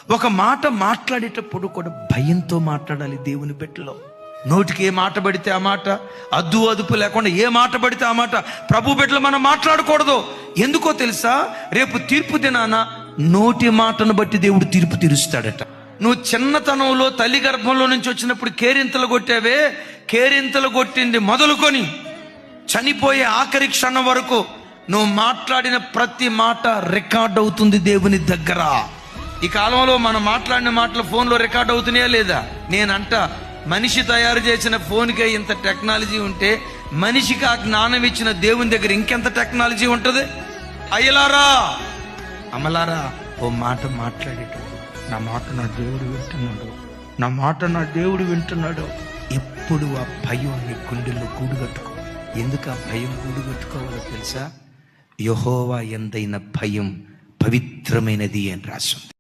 ఒక మాట మాట్లాడేటప్పుడు కూడా భయంతో మాట్లాడాలి. దేవుని బిడ్డలో నోటికి ఏ మాట పడితే ఆ మాట, అద్దు అదుపు లేకుండా ఏ మాట పడితే ఆ మాట ప్రభు బిడ్డలు మనం మాట్లాడకూడదు. ఎందుకో తెలుసా? రేపు తీర్పు దినాన నోటి మాటను బట్టి దేవుడు తీర్పు తీరుస్తాడట. నువ్వు చిన్నతనంలో తల్లి గర్భంలో నుంచి వచ్చినప్పుడు కేరింతలు కొట్టావే, కేరింతలు కొట్టింది మొదలుకొని చనిపోయే ఆఖరి క్షణం వరకు నువ్వు మాట్లాడిన ప్రతి మాట రికార్డ్ అవుతుంది దేవుని దగ్గర. ఈ కాలంలో మనం మాట్లాడిన మాటలు ఫోన్లో రికార్డ్ అవుతున్నాయా లేదా? నేనంట, మనిషి తయారు చేసిన ఫోన్కే ఇంత టెక్నాలజీ ఉంటే మనిషికి ఆ జ్ఞానం ఇచ్చిన దేవుని దగ్గర ఇంకెంత టెక్నాలజీ ఉంటుంది? అయ్యలారా, అమలారా, ఓ మాట మాట్లాడేటప్పుడు నా మాట నా దేవుడు వింటున్నాడు, నా మాట నా దేవుడు వింటున్నాడు. ఎప్పుడు ఆ భయం నీ గుండెల్లో గూడు కట్టుకో. ఎందుకు ఆ భయం గూడు కట్టుకోవాలో తెలుసా? యెహోవా యందైన భయం పవిత్రమైనది అని రాసింది.